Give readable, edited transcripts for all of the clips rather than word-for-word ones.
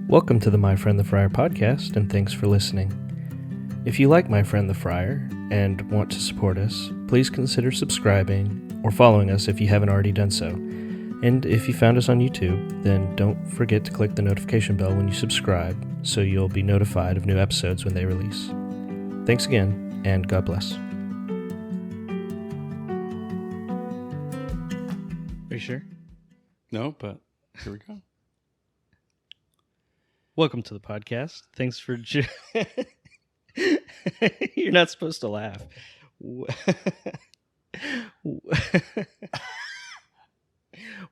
Welcome to the My Friend the Friar podcast, and thanks for listening. If you like My Friend the Friar and want to support us, please consider subscribing or following us if you haven't already done so. And if you found us on YouTube, then don't forget to click the notification bell when you subscribe so you'll be notified of new episodes when they release. Thanks again, and God bless. Are you sure? No, but here we go. Welcome to the podcast. Thanks for... You're not supposed to laugh.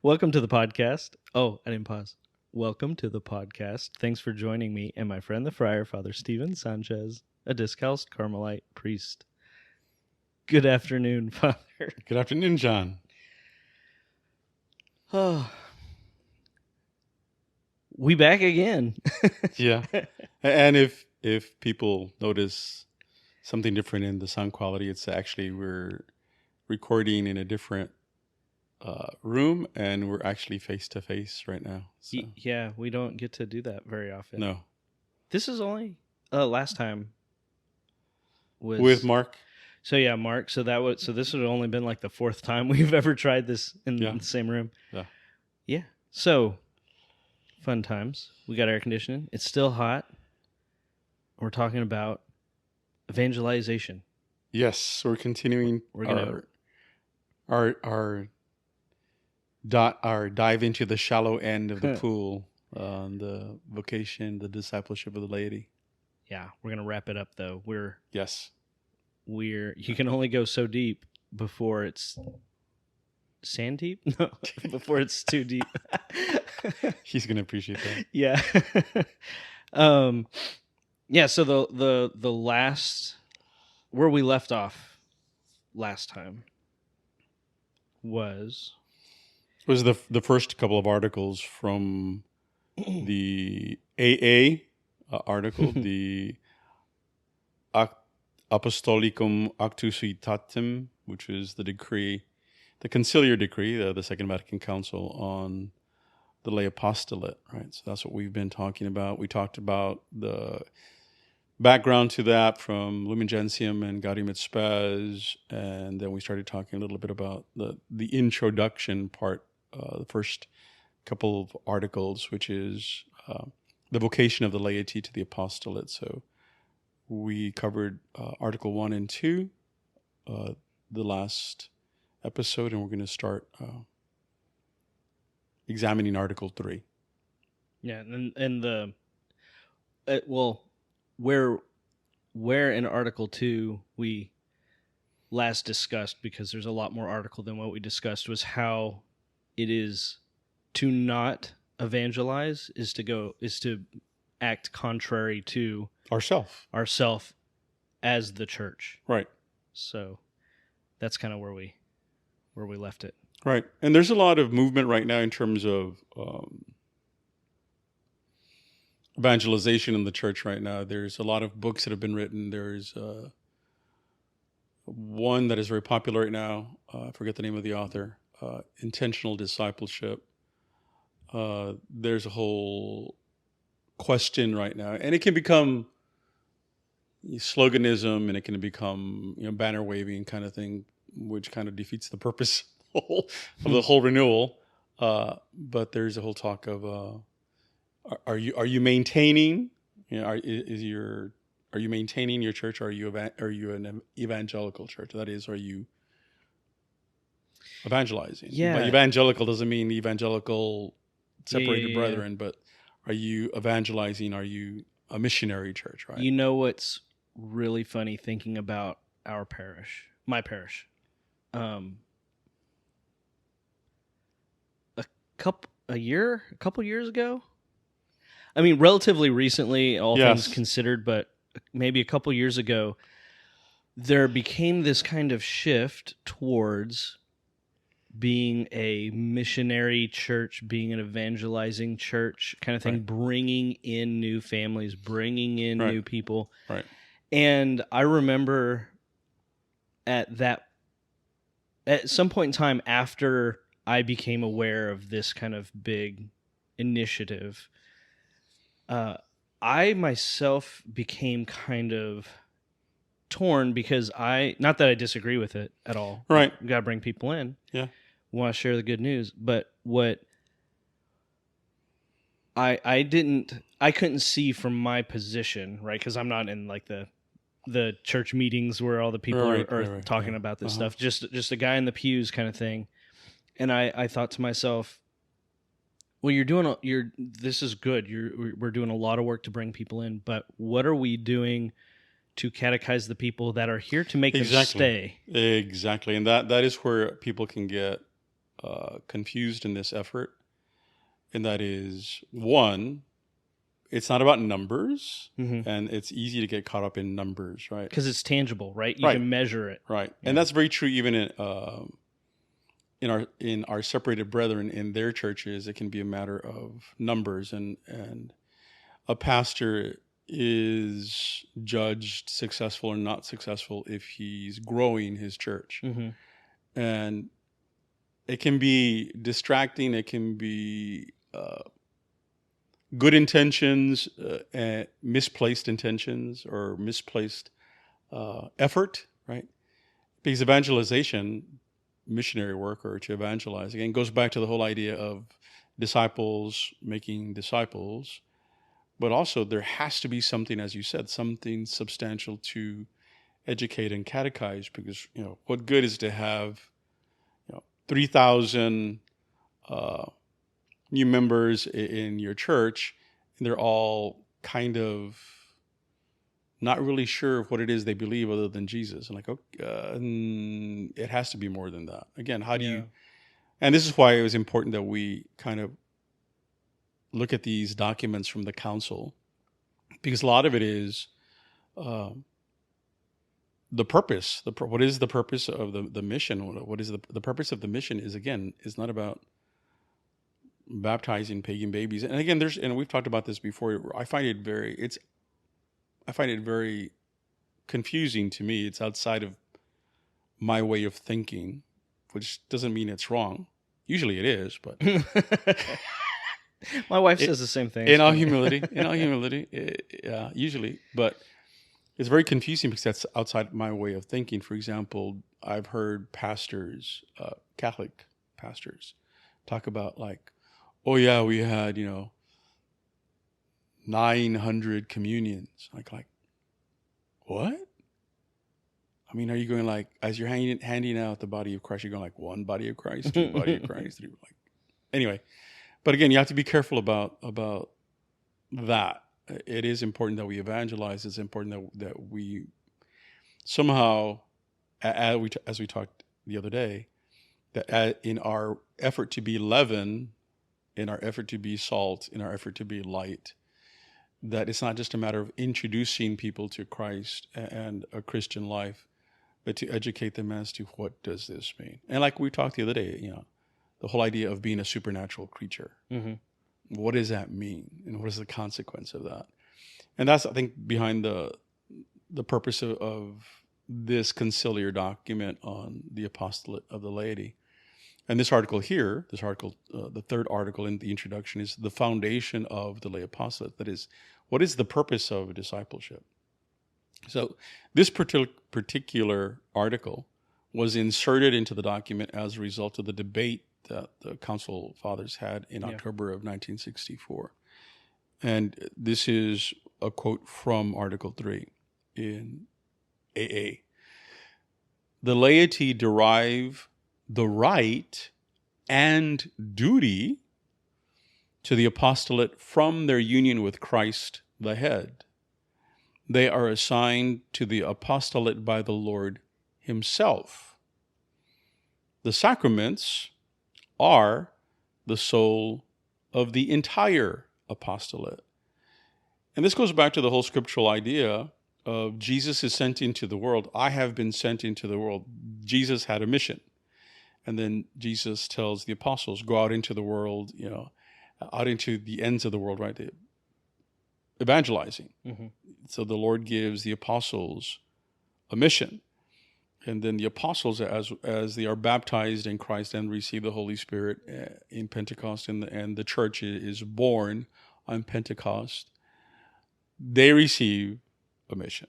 Welcome to the podcast. Oh, I didn't pause. Welcome to the podcast. Thanks for joining me and my friend the Friar, Father Stephen Sanchez, a discalced Carmelite priest. Good afternoon, Father. Good afternoon, John. Oh, we back again. Yeah. And if people notice something different in the sound quality, it's actually we're recording in a different room, and we're actually face-to-face right now. So. Yeah, we don't get to do that very often. No. This is only last time was with Mark. So yeah, Mark. So this would have only been like the fourth time we've ever tried this in the same room. Yeah. Yeah. So fun times. We got air conditioning. It's still hot. We're talking about evangelization. Yes, we're continuing We're our dive into the shallow end of the pool, the vocation, the discipleship of the laity. Yeah, we're gonna wrap it up though. You can only go so deep before it's sand deep. No, before it's too deep. He's gonna appreciate that. Yeah. Yeah. So the last where we left off last time was the first couple of articles from the AA article, the Apostolicam Actuositatem, which is the decree, the conciliar decree, the Second Vatican Council on the lay apostolate, right? So that's what we've been talking about. We talked about the background to that from Lumen Gentium and Gaudium et Spes, and then we started talking a little bit about the introduction part, the first couple of articles, which is the vocation of the laity to the apostolate. So we covered Article 1 and 2 the last episode, and we're going to start examining Article 3. Yeah, and where in Article 2 we last discussed, because there's a lot more article than what we discussed, was how it is to not evangelize is to act contrary to ourself as the church. Right. So that's kind of where we left it. Right. And there's a lot of movement right now in terms of evangelization in the church right now. There's a lot of books that have been written. There's one that is very popular right now. I forget the name of the author. Intentional Discipleship. There's a whole question right now, and it can become sloganism, and it can become banner waving kind of thing, which kind of defeats the purpose of the whole renewal. But there's a whole talk of are you maintaining? Are you maintaining your church? Are you an evangelical church? That is, are you evangelizing? Yeah. But evangelical doesn't mean evangelical separated brethren, but are you evangelizing? Are you a missionary church, right? You know what's really funny thinking about our parish, my parish? A couple years ago? I mean, relatively recently, all things considered, but maybe a couple years ago, there became this kind of shift towards being a missionary church, being an evangelizing church kind of thing, bringing in new families, bringing in new people. Right. And I remember at some point in time after I became aware of this kind of big initiative, I myself became kind of torn because not that I disagree with it at all. Right. You got to bring people in. Yeah. Want to share the good news. But what I couldn't see from my position, right? Because I'm not in like the church meetings where all the people are talking about this stuff. Just a guy in the pews kind of thing. And I thought to myself, well, this is good. We're doing a lot of work to bring people in, but what are we doing to catechize the people that are here to make them stay? Exactly. And that is where people can get confused in this effort. And that is, one, it's not about numbers, and it's easy to get caught up in numbers, right? Because it's tangible, right? You can measure it. Right. Yeah. And that's very true even in our separated brethren in their churches. It can be a matter of numbers, and a pastor is judged successful or not successful if he's growing his church. And it can be distracting. It can be good intentions, misplaced intentions, or misplaced effort, right? Because evangelization, missionary work, or to evangelize, again, goes back to the whole idea of disciples making disciples. But also there has to be something, as you said, something substantial to educate and catechize, because, what good is to have 3,000 new members in your church, and they're all kind of not really sure of what it is they believe other than Jesus. And it has to be more than that. Again, how do you... And this is why it was important that we kind of look at these documents from the council, because a lot of it is the purpose. What is the purpose of the mission? What is the purpose of the mission is not about baptizing pagan babies. And again, and we've talked about this before. I find it very confusing to me. It's outside of my way of thinking, which doesn't mean it's wrong. Usually it is, but my wife says the same thing. In all humility, usually, but it's very confusing because that's outside my way of thinking. For example, I've heard pastors, Catholic pastors, talk about like, oh yeah, we had 900 communions. Like what? I mean, are you going like, as you're handing out the body of Christ, you're going like one body of Christ, two body of Christ, three, like, anyway. But again, you have to be careful about that. It is important that we evangelize. It's important that we somehow, as we talked the other day, that in our effort to be leaven, in our effort to be salt, in our effort to be light, that it's not just a matter of introducing people to Christ and a Christian life, but to educate them as to what does this mean. And like we talked the other day, the whole idea of being a supernatural creature. What does that mean? And what is the consequence of that? And that's, I think, behind the purpose of this conciliar document on the apostolate of the laity. And this article here, the third article in the introduction, is the foundation of the lay apostolate. That is, what is the purpose of discipleship? So this particular article was inserted into the document as a result of the debate that the Council Fathers had in October of 1964. And this is a quote from Article 3 in AA. The laity derive the right and duty to the apostolate from their union with Christ the head. They are assigned to the apostolate by the Lord himself. The sacraments are the soul of the entire apostolate. And this goes back to the whole scriptural idea of Jesus is sent into the world. I have been sent into the world. Jesus had a mission. And then Jesus tells the apostles, go out into the world, out into the ends of the world, right? Evangelizing. So the Lord gives the apostles a mission. And then the apostles, as they are baptized in Christ and receive the Holy Spirit in Pentecost, and the church is born on Pentecost, they receive a mission,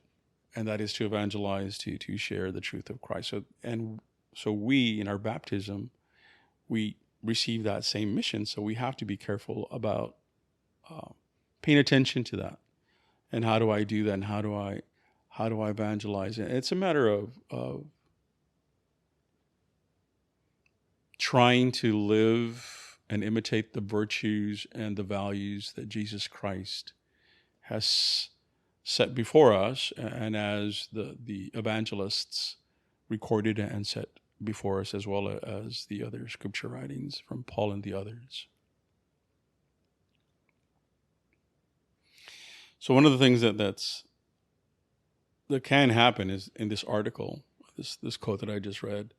and that is to evangelize, to share the truth of Christ. So we, in our baptism, we receive that same mission. So we have to be careful about paying attention to that. And how do I do that? And how do I evangelize? And it's a matter of trying to live and imitate the virtues and the values that Jesus Christ has set before us, and as the evangelists recorded and set before us, as well as the other scripture writings from Paul and the others. So one of the things that can happen is, in this article, this quote that I just read,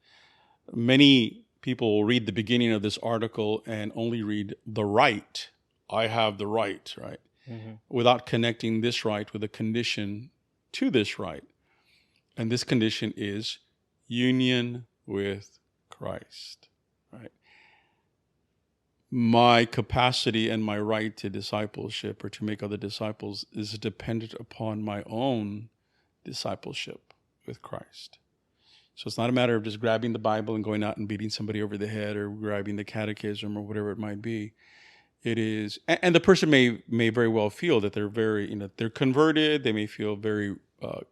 many people will read the beginning of this article and only read the right. I have the right, right? Mm-hmm. Without connecting this right with a condition to this right. And this condition is union with Christ, right? My capacity and my right to discipleship, or to make other disciples, is dependent upon my own discipleship with Christ. So it's not a matter of just grabbing the Bible and going out and beating somebody over the head, or grabbing the catechism, or whatever it might be. It is, and the person may very well feel that they're they're converted. They may feel very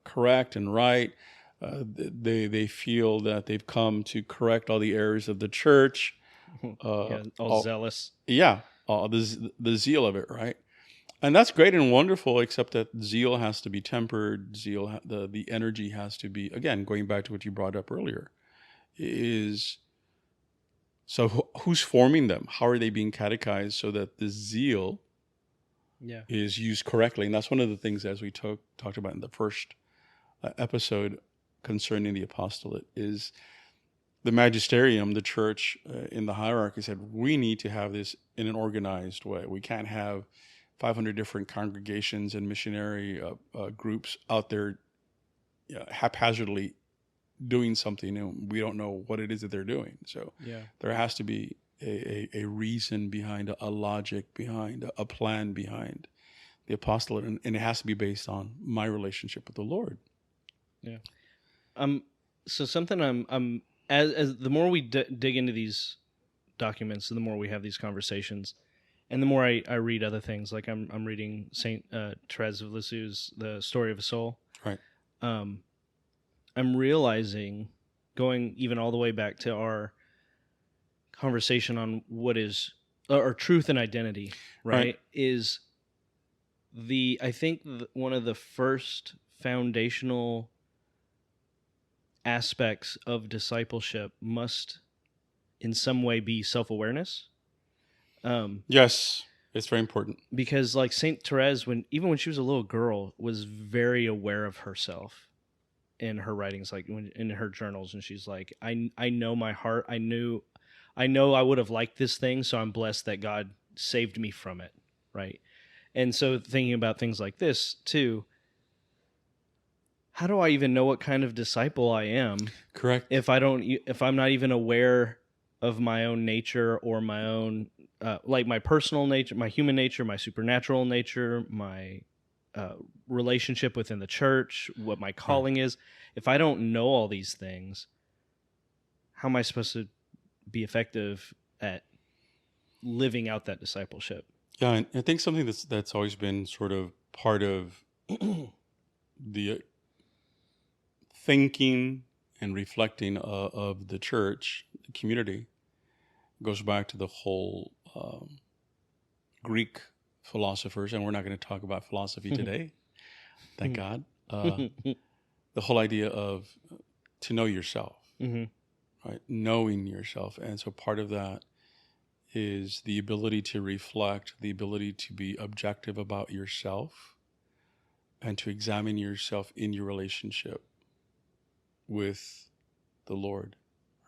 correct and right. They feel that they've come to correct all the errors of the church. All zealous. Yeah, the zeal of it, right? And that's great and wonderful, except that zeal has to be tempered. The energy has to be, again, going back to what you brought up earlier, is, so who's forming them? How are they being catechized so that the zeal is used correctly? And that's one of the things, as we talked about in the first episode concerning the apostolate, is the magisterium, the church in the hierarchy, said we need to have this in an organized way. We can't have 500 different congregations and missionary groups out there haphazardly doing something, and we don't know what it is that they're doing. So there has to be a reason behind, a logic behind, a plan behind the apostolate, and it has to be based on my relationship with the Lord. Yeah. So something I'm as the more we dig into these documents, the more we have these conversations, and the more I read other things. Like I'm reading Saint Therese of Lisieux's The Story of a Soul. Right. I'm realizing, going even all the way back to our conversation on what is or truth and identity, right? Is I think one of the first foundational aspects of discipleship must in some way be self-awareness. Yes, it's very important. Because like Saint Therese, even when she was a little girl, was very aware of herself in her writings, like in her journals, and she's like, I know my heart. I know I would have liked this thing, so I'm blessed that God saved me from it, right? And so thinking about things like this too, how do I even know what kind of disciple I am? Correct. If I'm not even aware of my own nature, or my own like my personal nature, my human nature, my supernatural nature, my relationship within the church, what my calling is. If I don't know all these things, how am I supposed to be effective at living out that discipleship? Yeah, and I think something that's always been sort of part of the thinking and reflecting of the church, the community, goes back to the whole Greek philosophers, and we're not going to talk about philosophy today, thank God. The whole idea of to know yourself, right? Knowing yourself. And so part of that is the ability to reflect, the ability to be objective about yourself, and to examine yourself in your relationship with the Lord,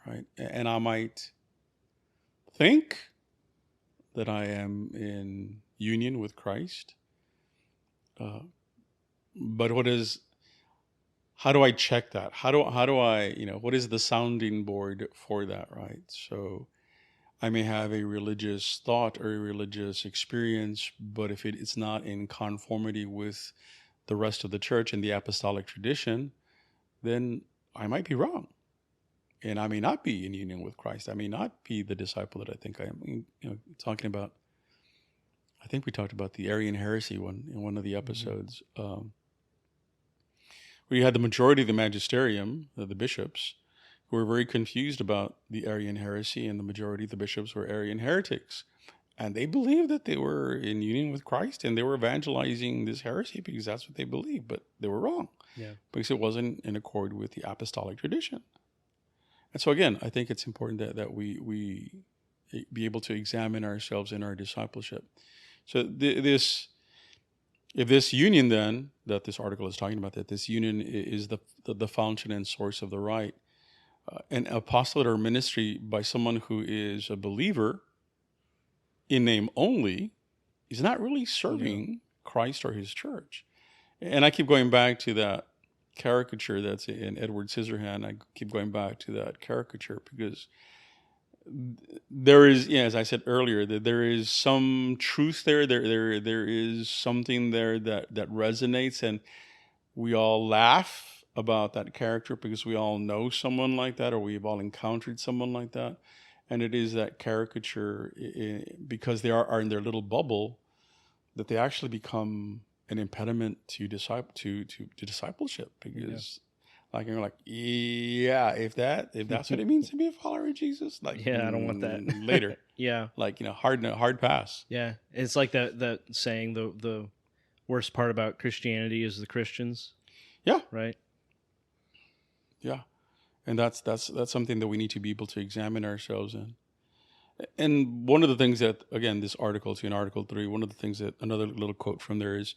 right? And I might think that I am in union with Christ, but how do I check that? How do I, what is the sounding board for that, right? So I may have a religious thought or a religious experience, but if it's not in conformity with the rest of the church and the apostolic tradition, then I might be wrong. And I may not be in union with Christ. I may not be the disciple that I think I am. Talking about, I think we talked about the Arian heresy in one of the episodes, where you had the majority of the magisterium, the bishops, who were very confused about the Arian heresy, and the majority of the bishops were Arian heretics. And they believed that they were in union with Christ, and they were evangelizing this heresy because that's what they believed, but they were wrong. Yeah. Because it wasn't in accord with the apostolic tradition. And so again, I think it's important that we be able to examine ourselves in our discipleship. So if this union then, that this article is talking about, that this union is the fountain and source of the right, an apostolate or ministry by someone who is a believer in name only is not really serving Christ or his church. And I keep going back to that caricature that's in Edward Scissorhand. I keep going back to that caricature because there is, as I said earlier, that there is some truth there. There is something there that resonates, and we all laugh about that character because we all know someone like that, or we've all encountered someone like that. And it is that caricature, because they are in their little bubble, that they actually become an impediment to discipleship. Because, you're like, if that's what it means to be a follower of Jesus, I don't want that later. Hard pass. Yeah, it's like that saying, the worst part about Christianity is the Christians. Yeah. Right. Yeah. And that's something that we need to be able to examine ourselves in. And one of the things that, again, this article, in Article 3, one of the things that, another little quote from there is,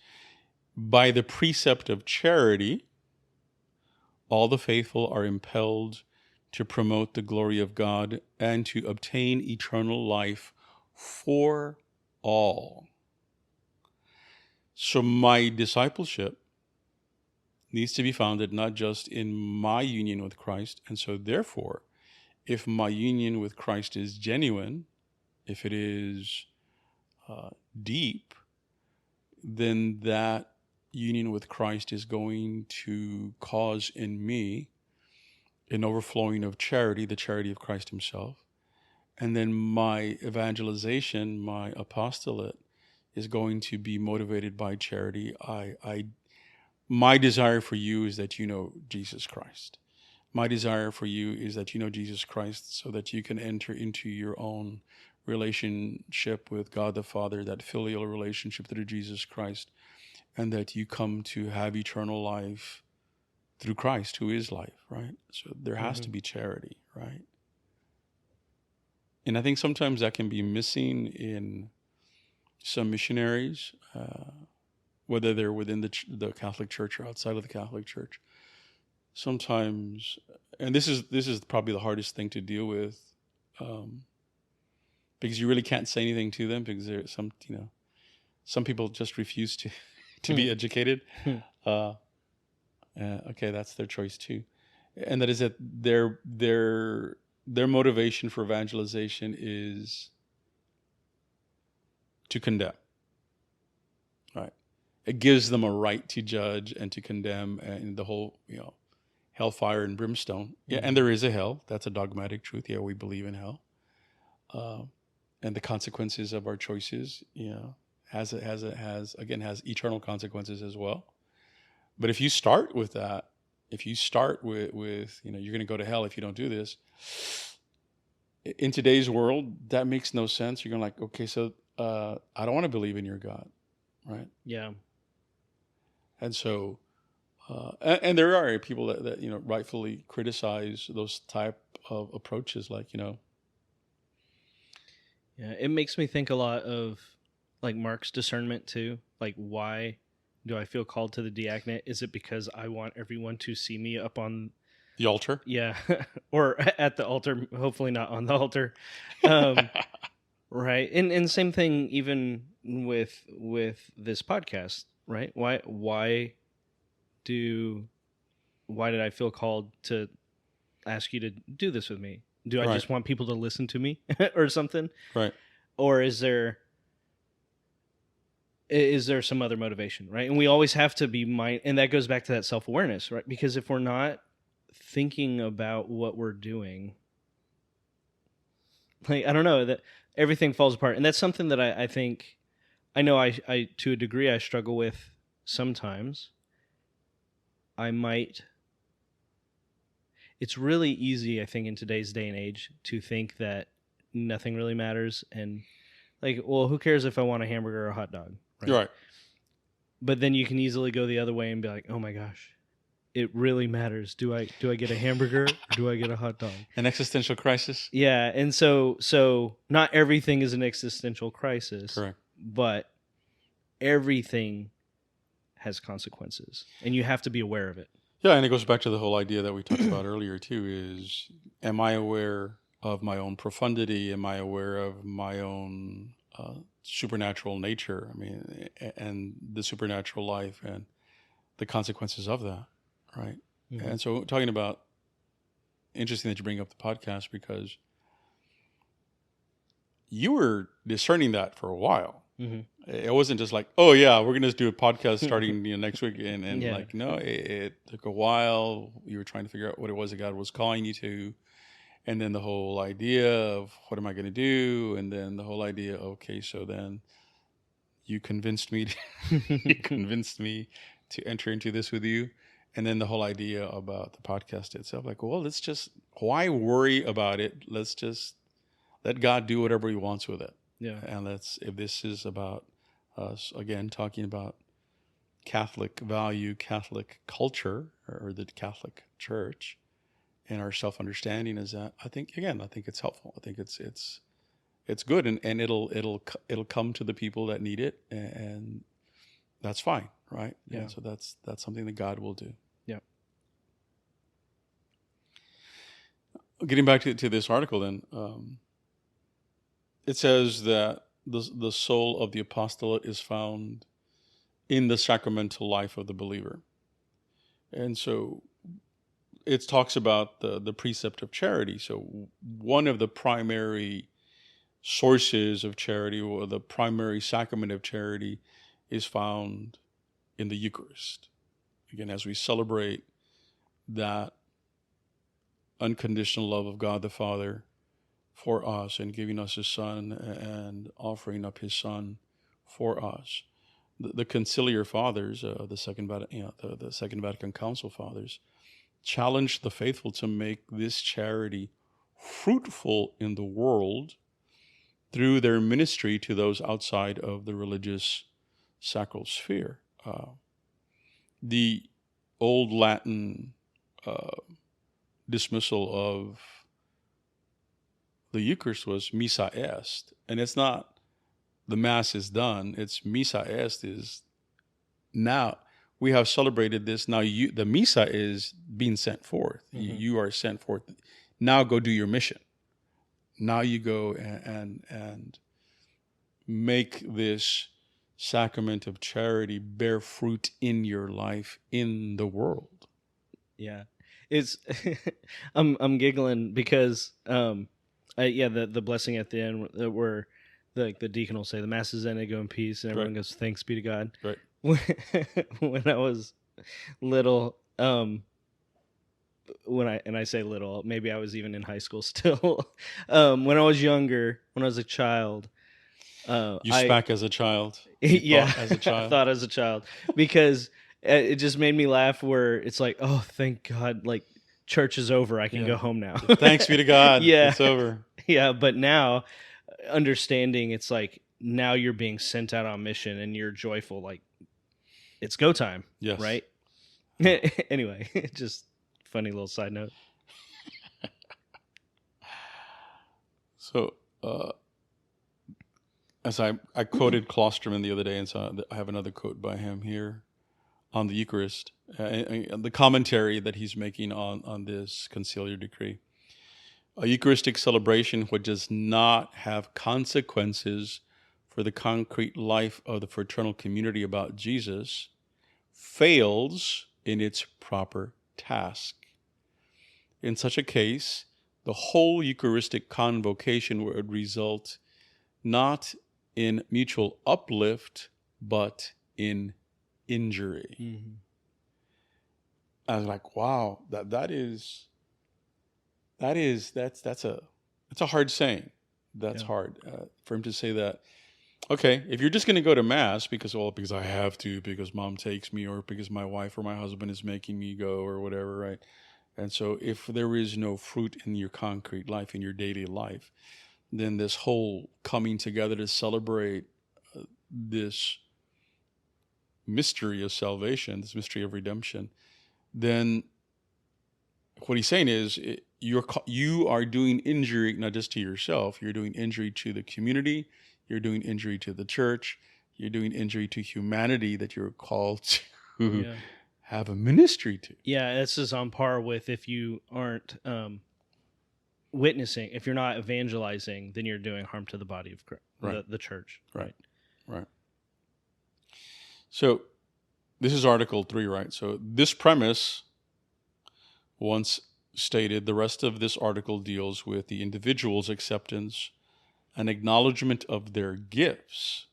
by the precept of charity, all the faithful are impelled to promote the glory of God and to obtain eternal life for all. So my discipleship needs to be founded not just in my union with Christ. And so therefore, if my union with Christ is genuine, if it is deep, then that union with Christ is going to cause in me an overflowing of charity, the charity of Christ himself. And then my evangelization, my apostolate, is going to be motivated by charity. My desire for you is that you know Jesus Christ. My desire for you is that you know Jesus Christ so that you can enter into your own relationship with God the Father, that filial relationship through Jesus Christ, and that you come to have eternal life through Christ, who is life, right? So there has to be charity, right? And I think sometimes that can be missing in some missionaries, whether they're within the Catholic Church or outside of the Catholic Church. Sometimes, and this is probably the hardest thing to deal with, because you really can't say anything to them, because there's some people just refuse to be educated. Okay, that's their choice too, and that is that their motivation for evangelization is to condemn. Right. It gives them a right to judge and to condemn, and the whole, hellfire and brimstone. Yeah, and there is a hell. That's a dogmatic truth. Yeah, we believe in hell. And the consequences of our choices, has eternal consequences as well. But if you start with that, if you start with you're going to go to hell if you don't do this, in today's world, that makes no sense. You're going like, okay, so I don't want to believe in your God, right? Yeah. And so, and there are people that rightfully criticize those type of approaches, Yeah, it makes me think a lot of like Mark's discernment too. Like, why do I feel called to the diaconate? Is it because I want everyone to see me up on the altar? Yeah, or at the altar. Hopefully not on the altar. Right, and same thing even with this podcast. Right? Why did I feel called to ask you to do this with me? Do I just want people to listen to me or something? Right. Or is there some other motivation, right? And we always have to be and that goes back to that self-awareness, right? Because if we're not thinking about what we're doing, like, I don't know, that everything falls apart. And that's something that I think, I know I to a degree I struggle with sometimes. It's really easy, I think, in today's day and age to think that nothing really matters. And like, well, who cares if I want a hamburger or a hot dog? Right. But then you can easily go the other way and be like, oh my gosh, it really matters. Do I get a hamburger or do I get a hot dog? An existential crisis? Yeah. And so not everything is an existential crisis. Correct. But everything has consequences, and you have to be aware of it. Yeah, and it goes back to the whole idea that we talked about earlier too, is am I aware of my own profundity? Am I aware of my own supernatural nature? I mean, and the supernatural life and the consequences of that, right? Mm-hmm. And so talking about, interesting that you bring up the podcast, because you were discerning that for a while. Mm-hmm. It wasn't just like, oh yeah, we're going to do a podcast starting next week. And yeah. Like, no, it took a while. You were trying to figure out what it was that God was calling you to. And then the whole idea of what am I going to do? And then the whole idea, okay, so then you convinced me to enter into this with you. And then the whole idea about the podcast itself, like, well, why worry about it? Let's just let God do whatever he wants with it. Yeah. And if this is about us, again, talking about Catholic value, Catholic culture, or the Catholic Church, and our self-understanding is that, I think it's helpful. I think it's good, and it'll come to the people that need it, and that's fine, right? Yeah. And so that's something that God will do. Yeah. Getting back to this article, then. It says that the soul of the apostolate is found in the sacramental life of the believer. And so it talks about the precept of charity. So one of the primary sources of charity, or the primary sacrament of charity, is found in the Eucharist. Again, as we celebrate that unconditional love of God the Father for us, and giving us his Son, and offering up his Son for us. The conciliar fathers, the Second Vatican Council fathers, challenged the faithful to make this charity fruitful in the world through their ministry to those outside of the religious sacral sphere. The old Latin dismissal of the Eucharist was missa est, and it's not the Mass is done. It's missa est is now we have celebrated this. Now the missa is being sent forth. Mm-hmm. You are sent forth. Now go do your mission. Now you go and make this sacrament of charity bear fruit in your life, in the world. Yeah, it's I'm giggling because. The blessing at the end where the deacon will say the Mass is ended, go in peace, and everyone goes, thanks be to God. Right. When I was little, when I say little, maybe I was even in high school still. When I was younger, when I was a child, you spat as a child. Yeah, as a child. I thought as a child, because it just made me laugh. Where it's like, oh, thank God, like. Church is over. I can go home now. Thanks be to God. Yeah. It's over. Yeah. But now understanding it's like now you're being sent out on mission and you're joyful. Like it's go time. Yes. Right. Anyway, just funny little side note. So, as I quoted Klosterman the other day, and so I have another quote by him here on the Eucharist, the commentary that he's making on this conciliar decree. A Eucharistic celebration which does not have consequences for the concrete life of the fraternal community about Jesus fails in its proper task. In such a case, the whole Eucharistic convocation would result not in mutual uplift, but in injury. Mm-hmm. I was like, wow, that's a hard saying. That's hard for him to say that. Okay, if you're just going to go to mass because I have to, because mom takes me, or because my wife or my husband is making me go, or whatever, right? And so if there is no fruit in your concrete life, in your daily life, then this whole coming together to celebrate this mystery of salvation, this mystery of redemption, then what he's saying is you are doing injury not just to yourself, you're doing injury to the community, you're doing injury to the church, you're doing injury to humanity that you're called to have a ministry to. Yeah, this is on par with if you aren't witnessing, if you're not evangelizing, then you're doing harm to the body of Christ, the church. Right. So this is Article 3, right? So this premise, once stated, the rest of this article deals with the individual's acceptance and acknowledgement of their gifts.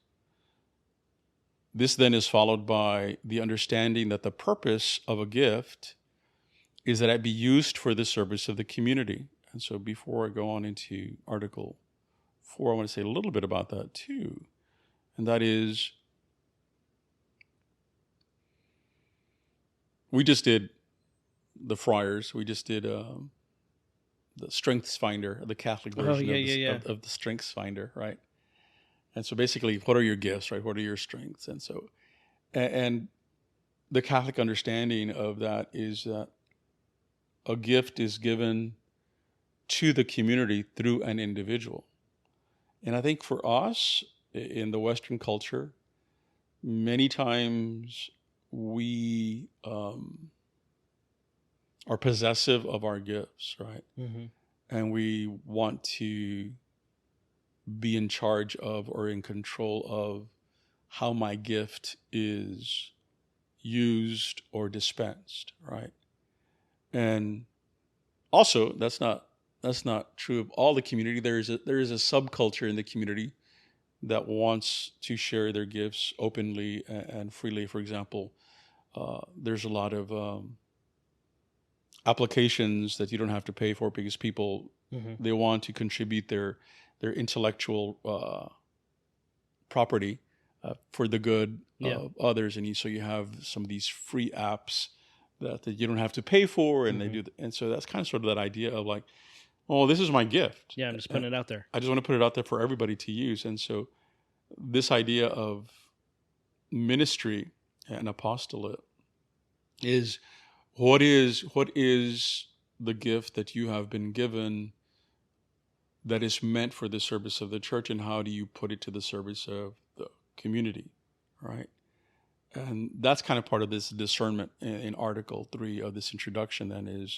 This then is followed by the understanding that the purpose of a gift is that it be used for the service of the community. And so before I go on into Article 4, I want to say a little bit about that too. And that is, we just did the friars. We just did the Strengths Finder, the Catholic version of the Strengths Finder, right? And so basically, what are your gifts, right? What are your strengths? And so, and the Catholic understanding of that is that a gift is given to the community through an individual. And I think for us in the Western culture, many times we are possessive of our gifts, right? Mm-hmm. And we want to be in charge of or in control of how my gift is used or dispensed, right? And also, that's not true of all the community. There is a subculture in the community that wants to share their gifts openly and freely. For example, there's a lot of applications that you don't have to pay for because people they want to contribute their intellectual property for the good of others, and so you have some of these free apps that you don't have to pay for, and they do, and so that's kind of sort of that idea of like, oh, this is my gift. Yeah, I'm just putting it out there. I just want to put it out there for everybody to use, and so this idea of ministry and apostolate is what is the gift that you have been given that is meant for the service of the church, and how do you put it to the service of the community, right? And that's kind of part of this discernment in Article 3 of this introduction. Then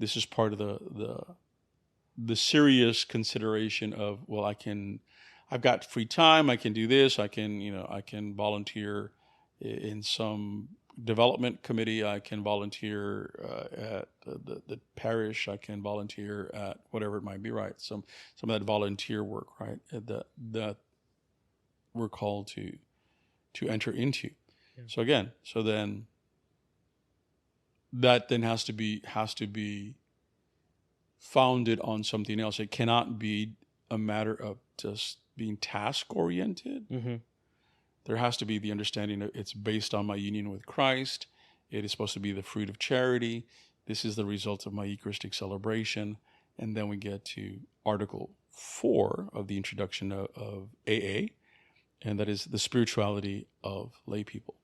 this is part of the serious consideration of, well, I've got free time, I can do this, I can volunteer in some development committee, I can volunteer at the parish, I can volunteer at whatever it might be, right? Some of that volunteer work, right? That we're called to enter into. Yeah. So then that then has to be founded on something else. It cannot be a matter of just being task oriented. Mm-hmm. There has to be the understanding that it's based on my union with Christ. It is supposed to be the fruit of charity. This is the result of my Eucharistic celebration. And then we get to Article 4 of the introduction of AA, and that is the spirituality of lay people.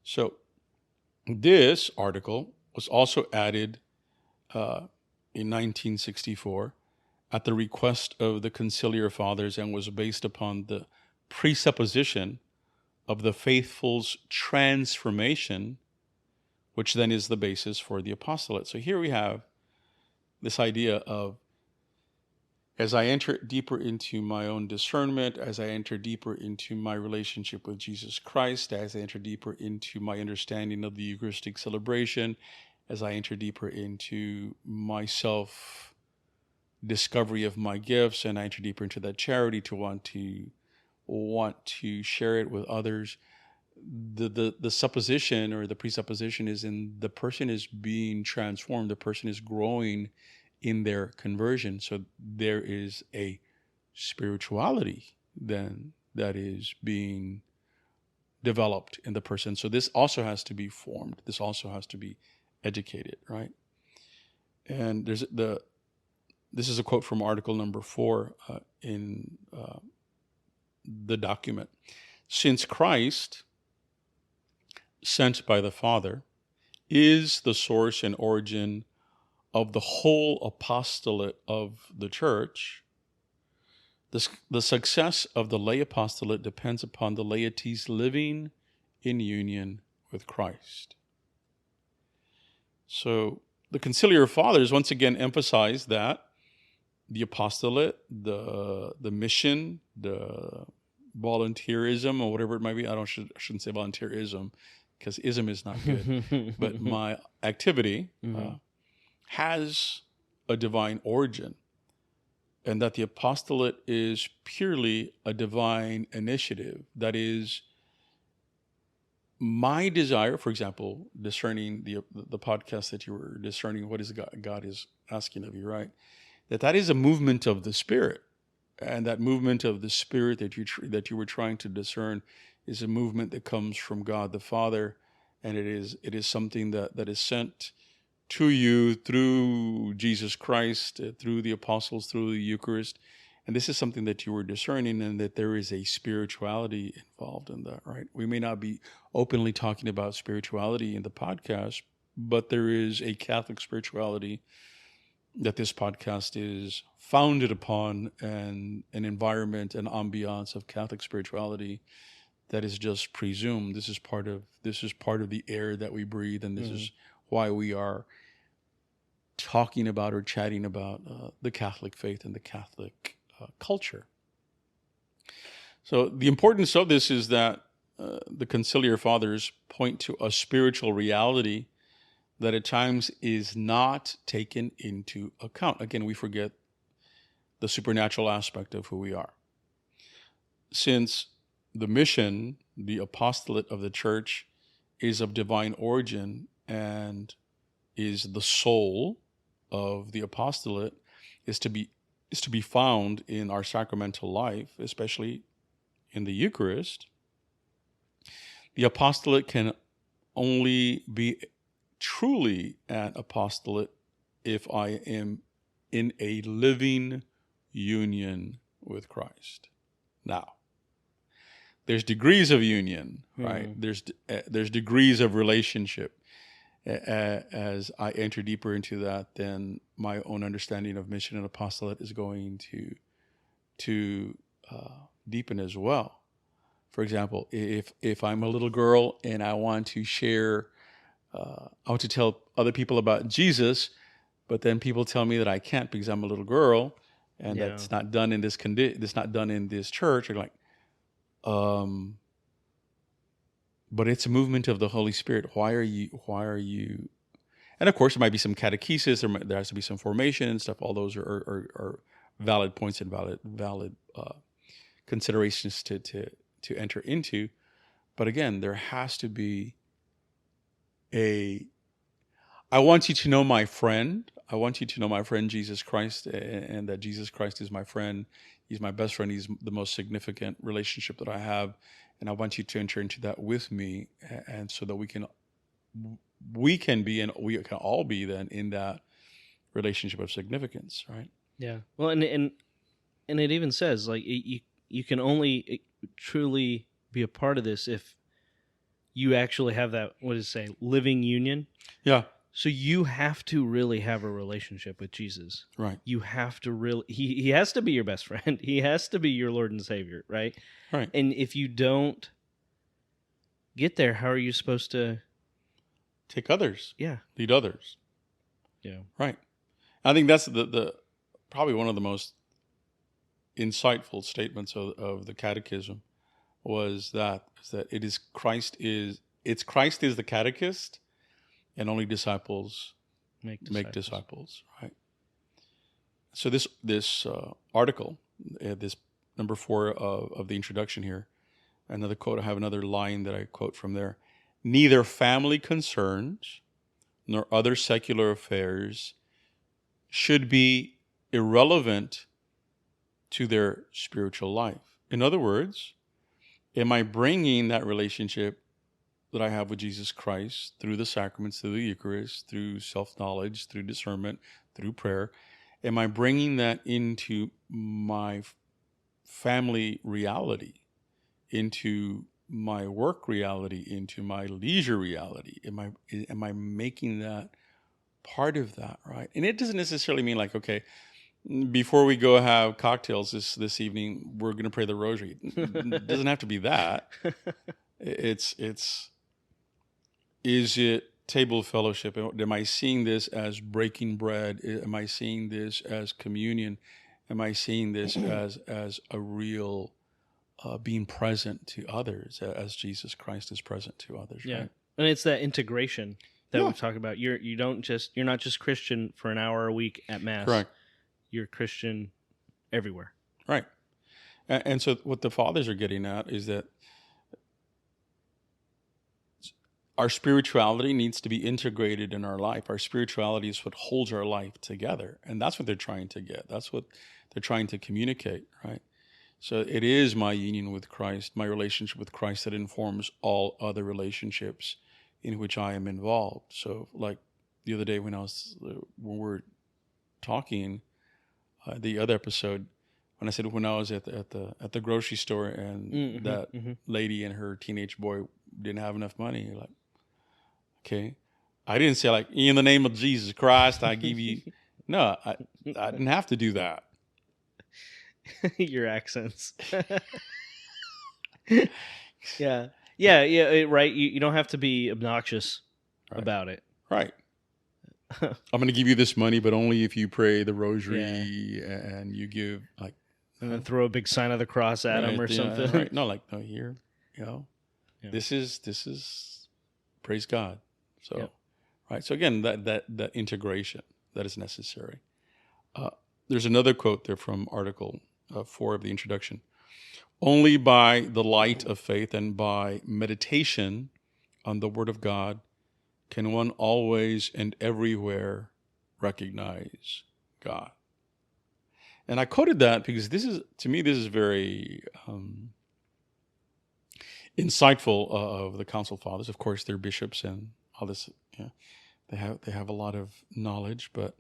So this article was also added in 1964 at the request of the conciliar fathers, and was based upon the presupposition of the faithful's transformation, which then is the basis for the apostolate. So here we have this idea of, as I enter deeper into my own discernment, as I enter deeper into my relationship with Jesus Christ, as I enter deeper into my understanding of the Eucharistic celebration, as I enter deeper into myself discovery of my gifts, and I enter deeper into that charity to want to share it with others. The supposition or the presupposition is in the person is being transformed, the person is growing in their conversion. So there is a spirituality then that is being developed in the person. So this also has to be formed. This also has to be educated, right? And this is a quote from article number 4 in the document. Since Christ, sent by the Father, is the source and origin of the whole apostolate of the church, the success of the lay apostolate depends upon the laity's living in union with Christ. So the conciliar fathers once again emphasize that the apostolate, the mission, the volunteerism, or whatever it might be. I shouldn't say volunteerism, because ism is not good. But my activity has a divine origin, and that the apostolate is purely a divine initiative. That is, my desire, for example, discerning the podcast that you were discerning, what is God is asking of you, right? That is a movement of the Spirit, and that movement of the Spirit that you were trying to discern is a movement that comes from God the Father, and it is something that is sent to you through Jesus Christ, through the apostles, through the Eucharist. And this is something that you were discerning, and that there is a spirituality involved in that, right? We may not be openly talking about spirituality in the podcast, but there is a Catholic spirituality that this podcast is founded upon, and an environment and ambiance of Catholic spirituality that is just presumed. This is part of the air that we breathe, and this is why we are talking about or chatting about the Catholic faith and the Catholic culture. So the importance of this is that the conciliar fathers point to a spiritual reality that at times is not taken into account. Again, we forget the supernatural aspect of who we are. Since the mission, the apostolate of the church, is of divine origin and is the soul of the apostolate, is to be found in our sacramental life, especially in the Eucharist. The apostolate can only be truly an apostolate if I am in a living union with Christ. Now, there's degrees of union, right? There's degrees of relationship. As I enter deeper into that, then my own understanding of mission and apostolate is going to deepen as well. For example, if I'm a little girl and I want to share, I want to tell other people about Jesus, but then people tell me that I can't because I'm a little girl, and that's not done in this that's not done in this church. You're like, but it's a movement of the Holy Spirit. Why are you? And of course, there might be some catechesis. There has to be some formation and stuff. All those are valid points and valid considerations to enter into. But again, there has to be I want you to know my friend. I want you to know my friend Jesus Christ, and that Jesus Christ is my friend. He's my best friend. He's the most significant relationship that I have. And I want you to enter into that with me, and so that we can be, and we can all be then in that relationship of significance, right? Yeah. Well, and it even says, like, you can only truly be a part of this if you actually have that, what does it say, living union? Yeah. So you have to really have a relationship with Jesus. Right. You have to really, he has to be your best friend. He has to be your Lord and Savior, right? Right. And if you don't get there, how are you supposed to take others? Yeah. Lead others. Yeah. Right. I think that's the probably one of the most insightful statements of the Catechism was that Christ is the catechist, and only disciples make disciples, right? So this article, this number 4 of the introduction here, another quote. I have another line that I quote from there. Neither family concerns nor other secular affairs should be irrelevant to their spiritual life. In other words, am I bringing that relationship that I have with Jesus Christ through the sacraments, through the Eucharist, through self-knowledge, through discernment, through prayer? Am I bringing that into my family reality, into my work reality, into my leisure reality? Am I making that part of that, right? And it doesn't necessarily mean like, okay, before we go have cocktails this evening, we're going to pray the rosary. It doesn't have to be that. It's is it table fellowship? Am I seeing this as breaking bread? Am I seeing this as communion? Am I seeing this as a real being present to others, as Jesus Christ is present to others? Yeah, right? And it's that integration that we've talked about. You're not just Christian for an hour a week at Mass. Correct. You're Christian everywhere. Right. And so what the fathers are getting at is that our spirituality needs to be integrated in our life. Our spirituality is what holds our life together. And that's what they're trying to get. That's what they're trying to communicate, right? So it is my union with Christ, my relationship with Christ, that informs all other relationships in which I am involved. So like the other day when we were talking, the other episode, when I said when I was at the grocery store and that lady and her teenage boy didn't have enough money, you're like, okay, I didn't say like, in the name of Jesus Christ, I give you. No, I didn't have to do that. Your accents. Yeah, right. You don't have to be obnoxious about it. Right. I'm going to give you this money, but only if you pray the rosary and you give like. And then throw a big sign of the cross at him or something. Right. No, here, this is praise God. So, right. So again, that integration that is necessary. There's another quote there from Article 4 of the introduction. Only by the light of faith and by meditation on the Word of God can one always and everywhere recognize God. And I quoted that because this is very insightful of the Council Fathers. Of course, they're bishops and all this. Yeah, they have a lot of knowledge, but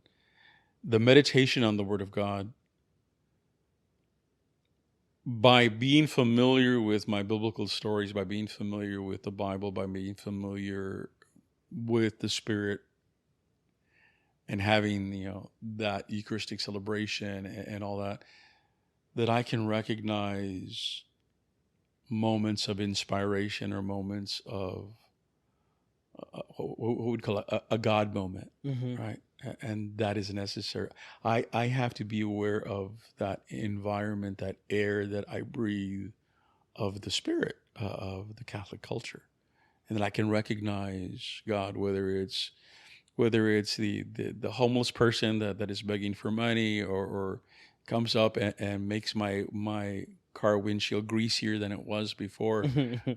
the meditation on the Word of God, by being familiar with my biblical stories, by being familiar with the Bible, by being familiar with the Spirit, and having that Eucharistic celebration and all that I can recognize moments of inspiration or moments of what we'd call a God moment, right? And that is necessary. I have to be aware of that environment, that air that I breathe of the Spirit of the Catholic culture, and that I can recognize God, whether it's the homeless person that is begging for money or comes up and makes my car windshield greasier than it was before.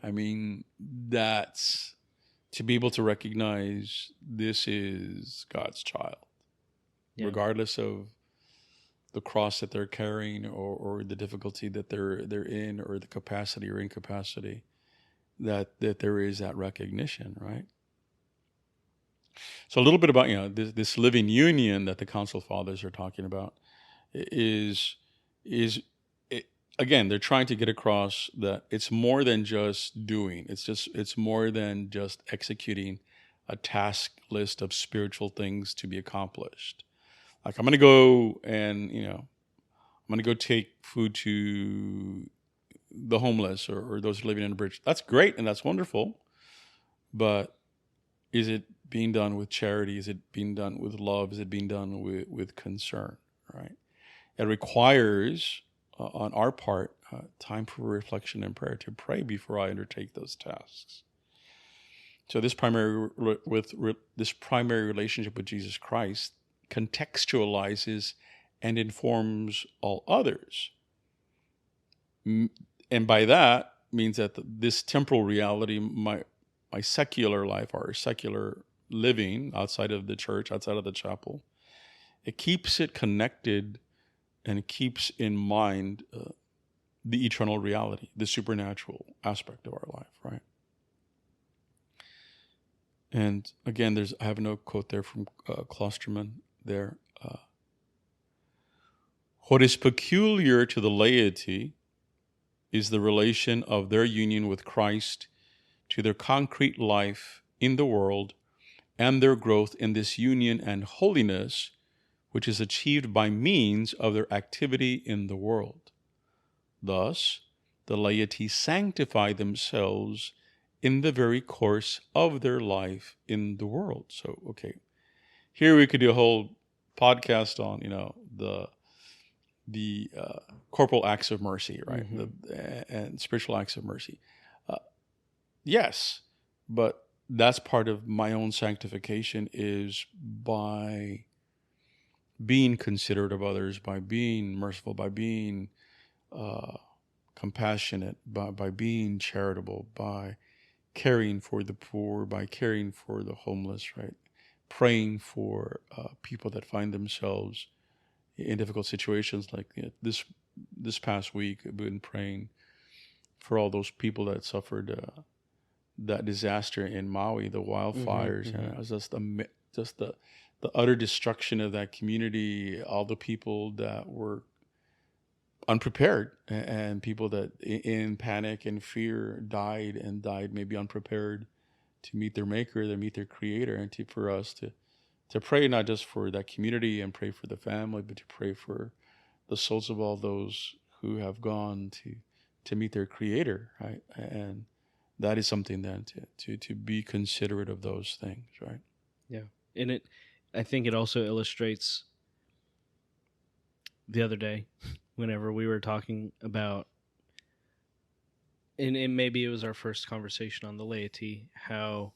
I mean, that's to be able to recognize this is God's child, regardless of the cross that they're carrying or the difficulty that they're in or the capacity or incapacity, that there is that recognition, right? So a little bit about this living union that the Council Fathers are talking about is again, they're trying to get across that it's more than just doing. It's more than just executing a task list of spiritual things to be accomplished. Like I'm going to go and I'm going to go take food to the homeless or those living in a bridge. That's great and that's wonderful, but is it being done with charity? Is it being done with love? Is it being done with concern, right? It requires, on our part, time for reflection and prayer, to pray before I undertake those tasks. So this primary relationship with Jesus Christ contextualizes and informs all others. And by that means that this temporal reality, my secular life, our secular living outside of the church, outside of the chapel, it keeps it connected and it keeps in mind the eternal reality, the supernatural aspect of our life, right? And again, I have no quote there from Klosterman there. What is peculiar to the laity is the relation of their union with Christ to their concrete life in the world and their growth in this union and holiness, which is achieved by means of their activity in the world. Thus, the laity sanctify themselves in the very course of their life in the world. So, okay, here we could do a whole podcast on, the corporal acts of mercy, right? And spiritual acts of mercy. Yes, but that's part of my own sanctification, is by being considerate of others, by being merciful, by being compassionate, by being charitable, by caring for the poor, by caring for the homeless, right? Praying for people that find themselves in difficult situations. Like this past week, I've been praying for all those people that suffered that disaster in Maui, the wildfires. And it was just the utter destruction of that community, all the people that were unprepared, and people that in panic and fear died maybe unprepared to meet their maker, to meet their creator, and for us to pray not just for that community and pray for the family, but to pray for the souls of all those who have gone to meet their creator, right? And that is something then to be considerate of those things, right? Yeah. And I think it also illustrates the other day whenever we were talking about, and maybe it was our first conversation on the laity, how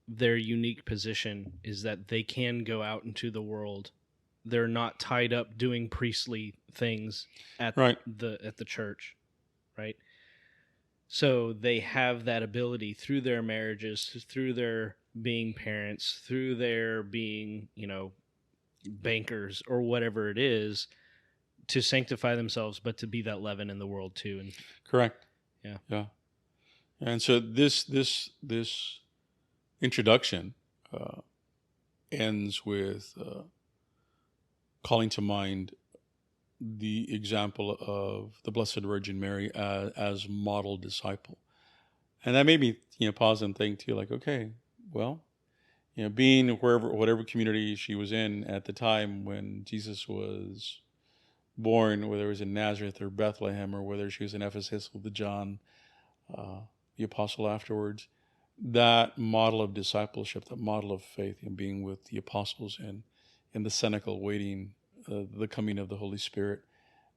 their unique position is that they can go out into the world. They're not tied up doing priestly things at the church, right? So they have that ability through their marriages, through their being parents, through their being, bankers or whatever it is, to sanctify themselves, but to be that leaven in the world too. And correct. Yeah. And so this introduction ends with calling to mind the example of the Blessed Virgin Mary as model disciple. And that made me, pause and think too, like, okay, well, being whatever community she was in at the time when Jesus was born, whether it was in Nazareth or Bethlehem, or whether she was in Ephesus with John, the apostle afterwards, that model of discipleship, that model of faith, and being with the apostles and in the cenacle, waiting the coming of the Holy Spirit.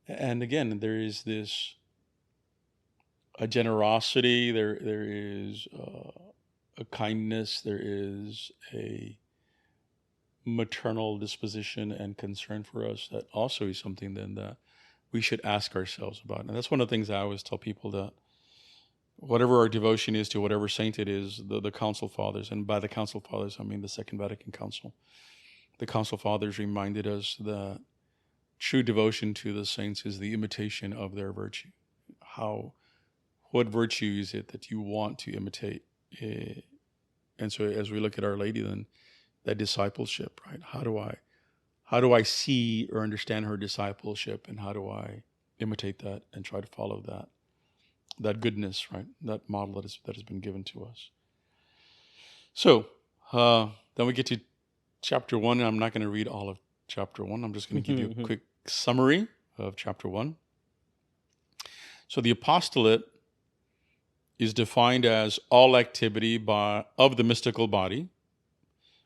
And again, there is a generosity, there is a kindness, there is a maternal disposition and concern for us that also is something then that we should ask ourselves about. And that's one of the things I always tell people, that whatever our devotion is to whatever saint it is, the Council Fathers, and by the Council Fathers I mean the Second Vatican Council, the Council Fathers reminded us that true devotion to the saints is the imitation of their virtue. What virtue is it that you want to imitate? And so as we look at Our Lady, then that discipleship, right? How do I see or understand her discipleship, and how do I imitate that and try to follow that goodness, right? That model that has been given to us. So then we get to chapter 1. I'm not going to read all of chapter 1. I'm just going to give you a quick summary of chapter 1. So the apostolate is defined as all activity of the mystical body,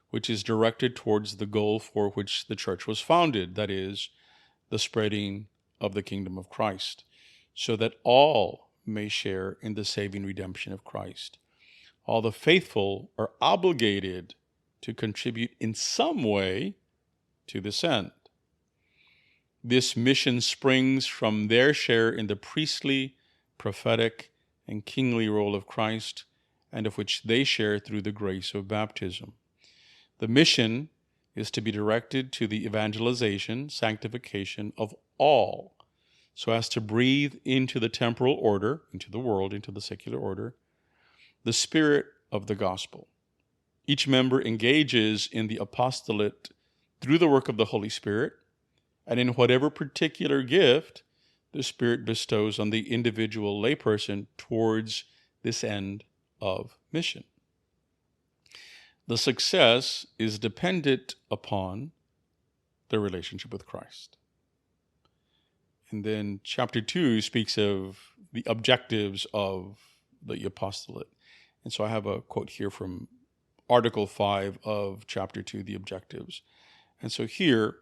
which is directed towards the goal for which the church was founded, that is, the spreading of the kingdom of Christ, so that all may share in the saving redemption of Christ. All the faithful are obligated to contribute in some way to this end. This mission springs from their share in the priestly, prophetic, and kingly role of Christ, and of which they share through the grace of baptism. The mission is to be directed to the evangelization, sanctification of all, so as to breathe into the temporal order, into the world, into the secular order, the spirit of the gospel. Each member engages in the apostolate through the work of the Holy Spirit, and in whatever particular gift the Spirit bestows on the individual layperson towards this end of mission. The success is dependent upon their relationship with Christ. And then chapter 2 speaks of the objectives of the apostolate. And so I have a quote here from Article 5 of chapter 2, the objectives. And so here,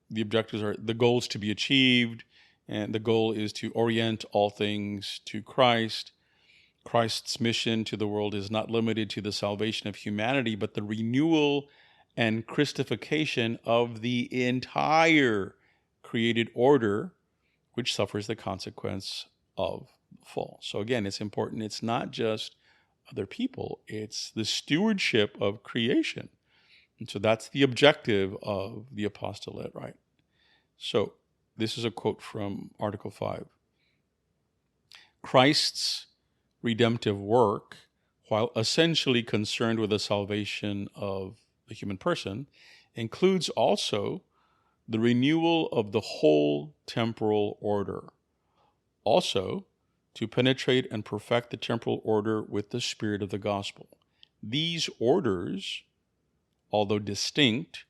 the objectives are the goals to be achieved, and the goal is to orient all things to Christ. Christ's mission to the world is not limited to the salvation of humanity, but the renewal and Christification of the entire created order, which suffers the consequence of the fall. So again, it's important. It's not just other people. It's the stewardship of creation. And so that's the objective of the apostolate, right? So this is a quote from Article 5. Christ's redemptive work, while essentially concerned with the salvation of the human person, includes also the renewal of the whole temporal order. Also, to penetrate and perfect the temporal order with the spirit of the gospel. These orders, although distinct,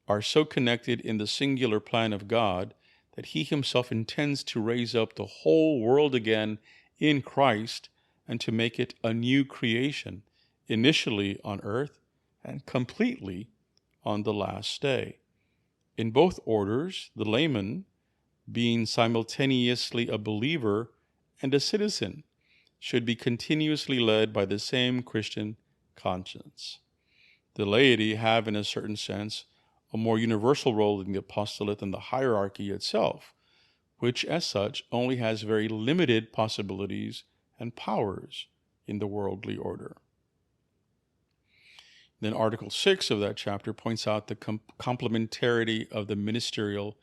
are so connected in the singular plan of God that he himself intends to raise up the whole world again in Christ and to make it a new creation, initially on earth and completely on the last day. In both orders, the layman, being simultaneously a believer and a citizen, should be continuously led by the same Christian conscience. The laity have, in a certain sense, a more universal role in the apostolate than the hierarchy itself, which as such only has very limited possibilities and powers in the worldly order. Then Article 6 of that chapter points out the complementarity of the ministerial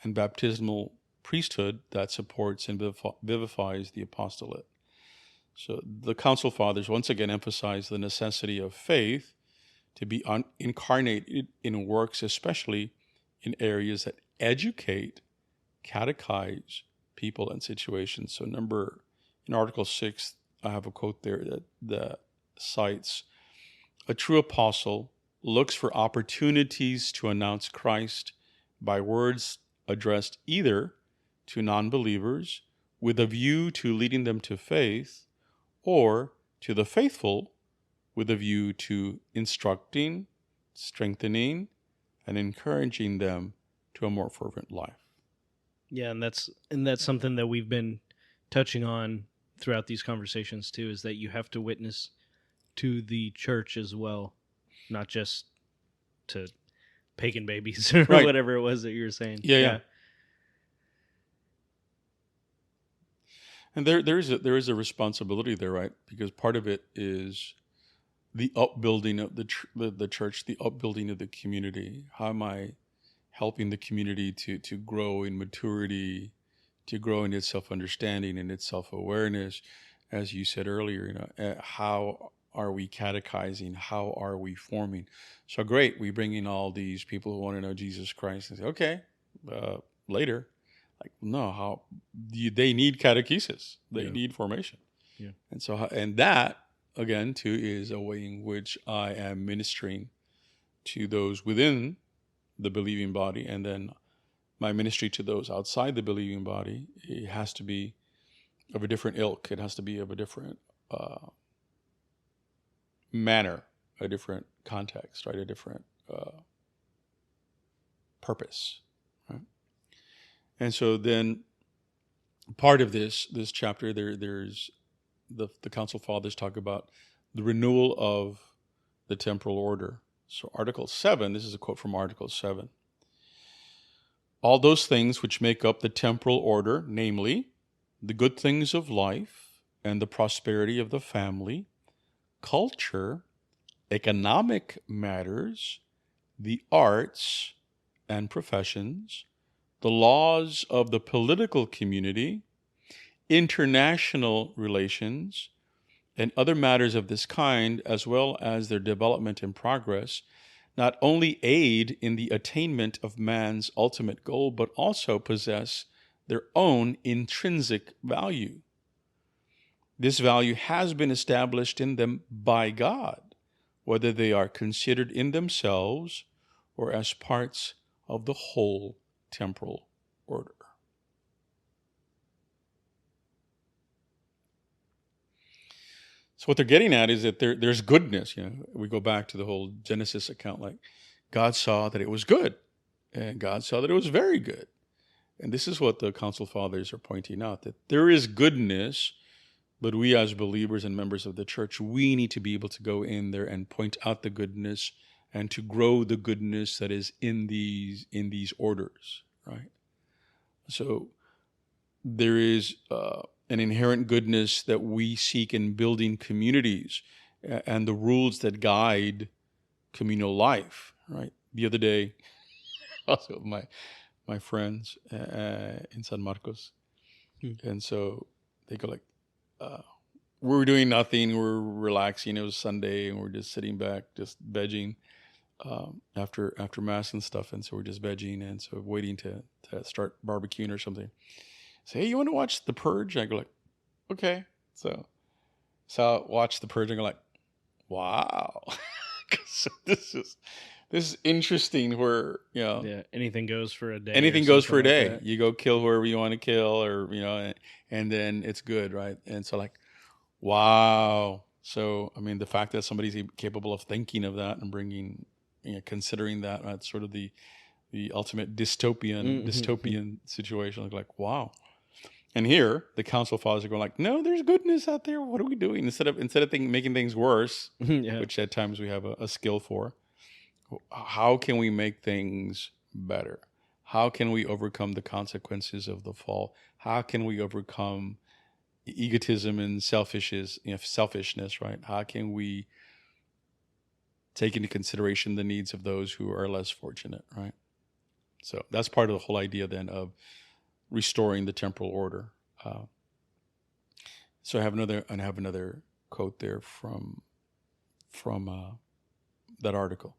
and baptismal priesthood that supports and vivifies the apostolate. So the Council Fathers once again emphasize the necessity of faith to be incarnated in works, especially in areas that educate, catechize people and situations. So in Article 6, I have a quote there that cites, a true apostle looks for opportunities to announce Christ by words addressed either to non-believers with a view to leading them to faith, or to the faithful with a view to instructing, strengthening, and encouraging them to a more fervent life. Yeah, and that's something that we've been touching on throughout these conversations too, is that you have to witness to the church as well, not just to pagan babies or right. whatever it was that you were saying. Yeah. And there is a responsibility there, right? Because part of it is the upbuilding of the church, the upbuilding of the community. How am I helping the community to grow in maturity, to grow in its self-understanding and its self-awareness? As you said earlier, how are we catechizing? How are we forming? So great, we bring in all these people who want to know Jesus Christ and say, okay, later. Like, no, they need catechesis. They need formation. Yeah. And that, again, too, is a way in which I am ministering to those within the believing body, and then my ministry to those outside the believing body, it has to be of a different ilk. It has to be of a different manner, a different context, right? A different purpose, right? And so then part of this chapter, there's the Council Fathers talk about the renewal of the temporal order. So Article 7, this is a quote from Article 7. all those things which make up the temporal order, namely the good things of life and the prosperity of the family, culture, economic matters, the arts and professions, the laws of the political community, international relations, and other matters of this kind, as well as their development and progress, not only aid in the attainment of man's ultimate goal, but also possess their own intrinsic value. This value has been established in them by God, whether they are considered in themselves or as parts of the whole temporal order. So what they're getting at is that there's goodness. We go back to the whole Genesis account, like God saw that it was good, and God saw that it was very good. And this is what the Council Fathers are pointing out, that there is goodness, but we as believers and members of the church, we need to be able to go in there and point out the goodness and to grow the goodness that is in these orders, right? So there is an inherent goodness that we seek in building communities and the rules that guide communal life, right? The other day, also my friends in San Marcos, and so they go like, we were doing nothing, we're relaxing, it was Sunday, and we're just sitting back, just vegging after Mass and stuff, and so we're just vegging, and so waiting to start barbecuing or something. Say, hey, you want to watch The Purge? I go like, okay. So I watch The Purge and go like, wow. So this is interesting where, anything goes for a day. Anything goes for a day. Like you go kill whoever you want to kill, or, and then it's good, right? And so like, wow. So, I mean, the fact that somebody's capable of thinking of that and bringing, considering that, right, sort of the ultimate dystopian situation, like, wow. And here, the Council Fathers are going like, no, there's goodness out there. What are we doing? Instead of making things worse, which at times we have a skill for, how can we make things better? How can we overcome the consequences of the fall? How can we overcome egotism and selfishness, right? How can we take into consideration the needs of those who are less fortunate, right? So that's part of the whole idea then of restoring the temporal order. So I have another quote there from that article.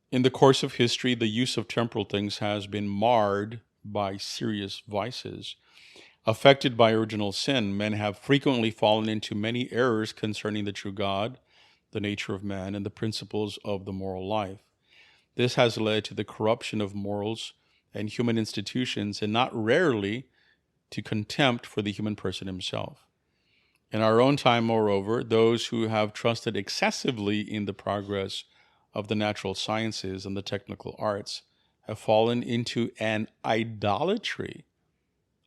In the course of history, the use of temporal things has been marred by serious vices. Affected by original sin, men have frequently fallen into many errors concerning the true God, the nature of man, and the principles of the moral life. This has led to the corruption of morals and human institutions, and not rarely to contempt for the human person himself. In our own time, moreover, those who have trusted excessively in the progress of the natural sciences and the technical arts have fallen into an idolatry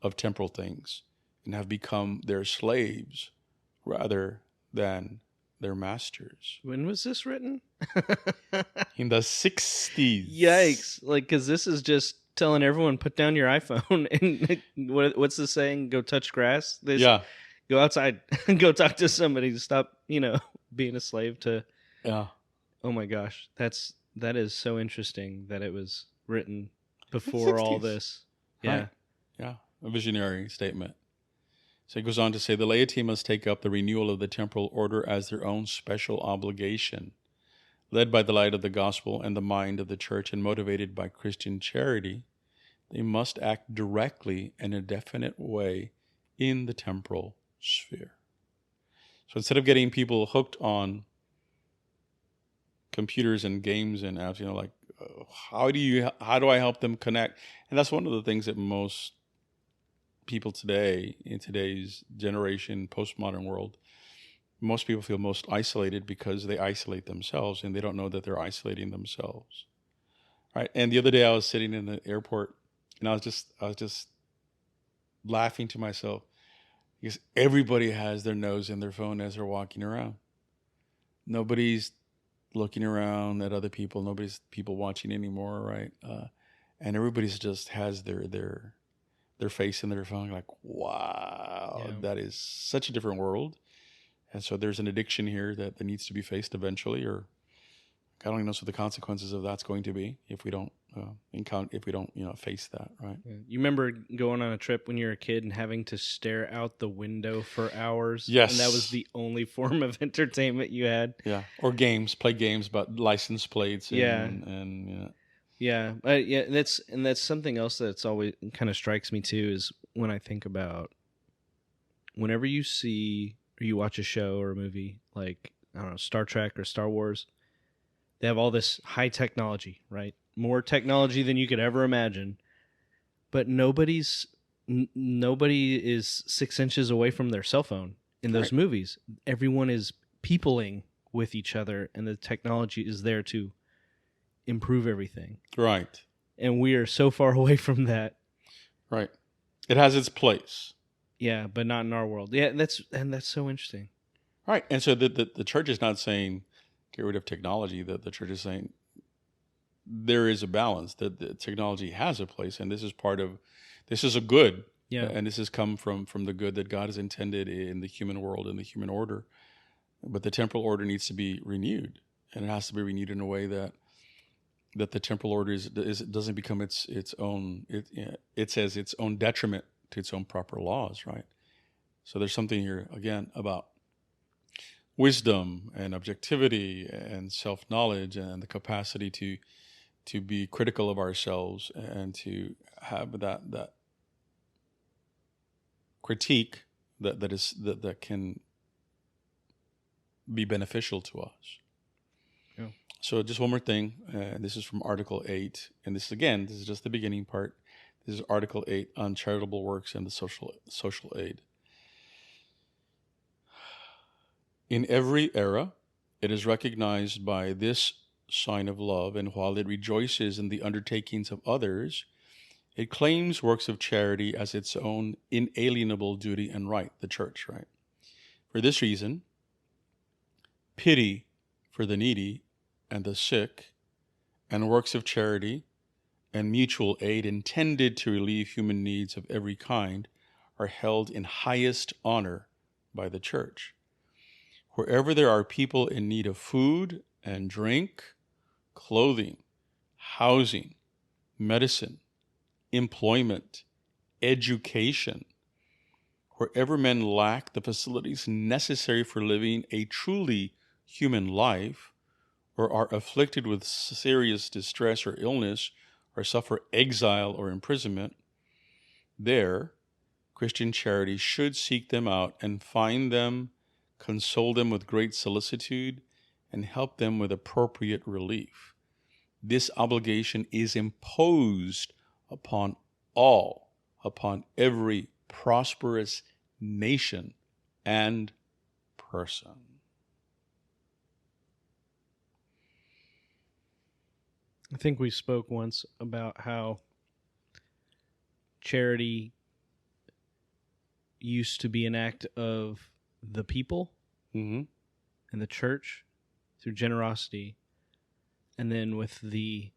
of temporal things and have become their slaves rather than their masters. When was this written? In the 60s. Yikes. Like, because this is just telling everyone, put down your iPhone and what's the saying? Go touch grass? Go outside and go talk to somebody to stop, being a slave to... Yeah. Oh my gosh. That is so interesting that it was written before all this. Yeah. Right. Yeah. A visionary statement. So he goes on to say, the laity must take up the renewal of the temporal order as their own special obligation. Led by the light of the gospel and the mind of the church and motivated by Christian charity, they must act directly in a definite way in the temporal sphere. So instead of getting people hooked on computers and games and apps, how do I help them connect? And that's one of the things that most people today, in today's generation, postmodern world, most people feel most isolated because they isolate themselves and they don't know that they're isolating themselves. Right? And the other day I was sitting in the airport and I was just laughing to myself because everybody has their nose in their phone as they're walking around. Nobody's looking around at other people. Nobody's people watching anymore, right? and everybody's just has their face in their phone, like, wow, that is such a different world. And so there's an addiction here that needs to be faced eventually, or God only knows what the consequences of that's going to be if we don't face that, right? Yeah. You remember going on a trip when you were a kid and having to stare out the window for hours? Yes. And that was the only form of entertainment you had? Yeah. Or play games about license plates. And yeah. That's something else that's always kind of strikes me too, is when I think about whenever you see or you watch a show or a movie like, I don't know, Star Trek or Star Wars, they have all this high technology, right? More technology than you could ever imagine. But nobody is 6 inches away from their cell phone in those movies. Everyone is peopling with each other, and the technology is there to improve everything. Right. And we are so far away from that. Right. It has its place. Yeah, but not in our world. Yeah, that's so interesting. Right. And so the church is not saying get rid of technology. The church is saying there is a balance, that the technology has a place, and this is a good. Yeah. And this has come from the good that God has intended in the human world and the human order. But the temporal order needs to be renewed, and it has to be renewed in a way that the temporal order doesn't become its own. It says its own detriment to its own proper laws, right? So there's something here again about wisdom and objectivity and self-knowledge and the capacity to be critical of ourselves and to have that critique that can be beneficial to us. Yeah. So just one more thing. This is from Article 8, and this is just the beginning part. This is Article 8 on charitable works and the social aid. In every era, it is recognized by this sign of love, and while it rejoices in the undertakings of others, it claims works of charity as its own inalienable duty and right, the church, right? For this reason, pity for the needy and the sick, and works of charity and mutual aid intended to relieve human needs of every kind are held in highest honor by the church. Wherever there are people in need of food and drink, clothing, housing, medicine, employment, education, wherever men lack the facilities necessary for living a truly human life, or are afflicted with serious distress or illness, or suffer exile or imprisonment, there Christian charity should seek them out and find them, console them with great solicitude, and help them with appropriate relief. This obligation is imposed upon all, upon every prosperous nation and person. I think we spoke once about how charity used to be an act of the people and the church through generosity. And then with the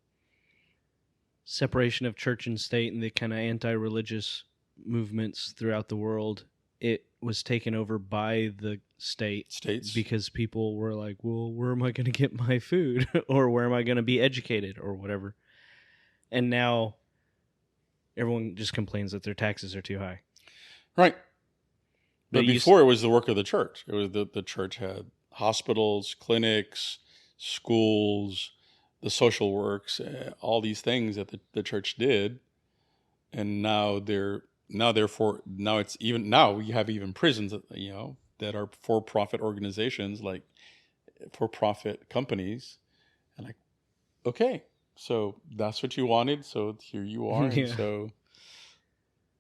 separation of church and state and the kind of anti-religious movements throughout the world, it was taken over by the states because people were like, well, where am I going to get my food? Or where am I going to be educated or whatever? And now everyone just complains that their taxes are too high. Right. But before it was the work of the church. It was the church had hospitals, clinics, schools, the social works, all these things that the church did. And now you have even prisons, that are for-profit organizations, like for-profit companies. And like, okay, so that's what you wanted, so here you are. Yeah. And so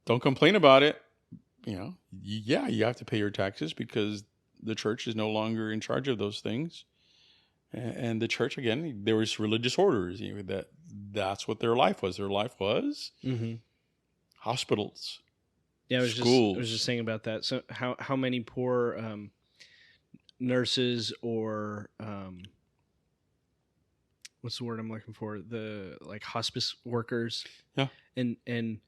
don't complain about it. You have to pay your taxes because the church is no longer in charge of those things. And the church, again, there was religious orders, that's what their life was. Their life was hospitals. Yeah, schools. I was just saying about that. So how many poor nurses or what's the word I'm looking for? The like hospice workers. Yeah. And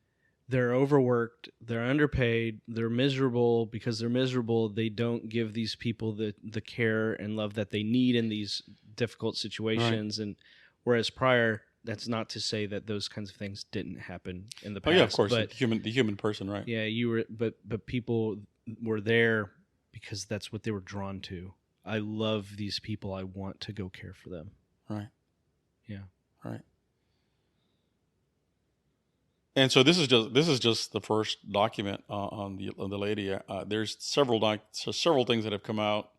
they're overworked, they're underpaid, they're miserable. Because they're miserable, they don't give these people the care and love that they need in these difficult situations. Right. And whereas prior, that's not to say that those kinds of things didn't happen in the past. Oh yeah, of course, but the human person, right? Yeah, but people were there because that's what they were drawn to. I love these people. I want to go care for them. Right. Yeah. Right. And so this is just the first document on the lady. There's several things that have come out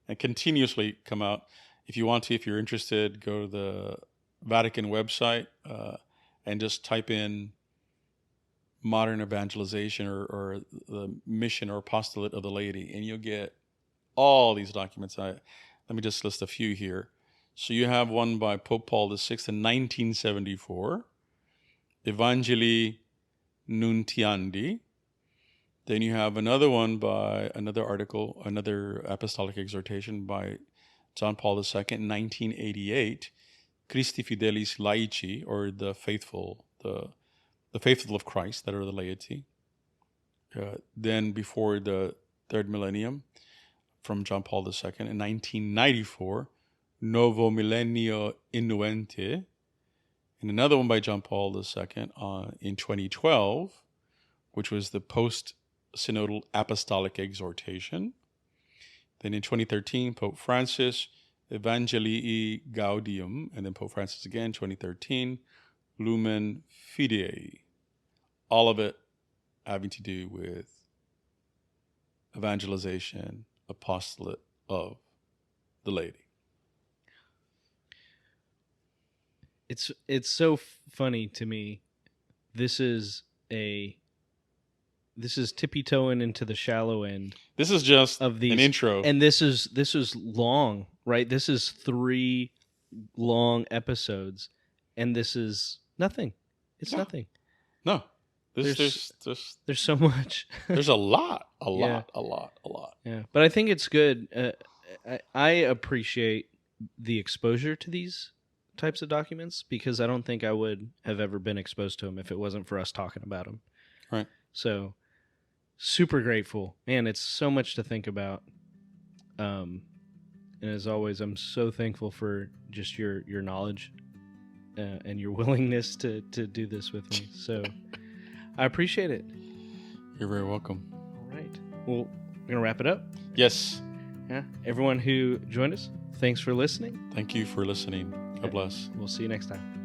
and continuously come out. If you're interested, go to the Vatican website and just type in modern evangelization or the mission or apostolate of the lady, and you'll get all these documents. Let me just list a few here. So you have one by Pope Paul VI in 1974. Evangelii Nuntiandi. Then you have another one by another apostolic exhortation by John Paul II in 1988, Christi Fidelis Laici, or the faithful of Christ, that are the laity. Then before the third millennium, from John Paul II in 1994, Novo Millennio Innuente. And another one by John Paul II in 2012, which was the post-synodal apostolic exhortation. Then in 2013, Pope Francis, Evangelii Gaudium, and then Pope Francis again, 2013, Lumen Fidei. All of it having to do with evangelization, apostolate of the lady. It's so funny to me. This is tippy-toeing into the shallow end. This is just an intro. And this is long, right? This is 3 long episodes, and this is nothing. It's nothing. No. There's so much. There's a lot. Yeah. A lot. Yeah. But I think it's good. I appreciate the exposure to these types of documents, because I don't think I would have ever been exposed to them if it wasn't for us talking about them. Right. So super grateful, man. It's so much to think about. And as always, I'm so thankful for just your knowledge and your willingness to do this with me. So I appreciate it. You're very welcome. All right. Well, we're going to wrap it up. Yes. Yeah. Everyone who joined us, thanks for listening. Thank you for listening. God bless. We'll see you next time.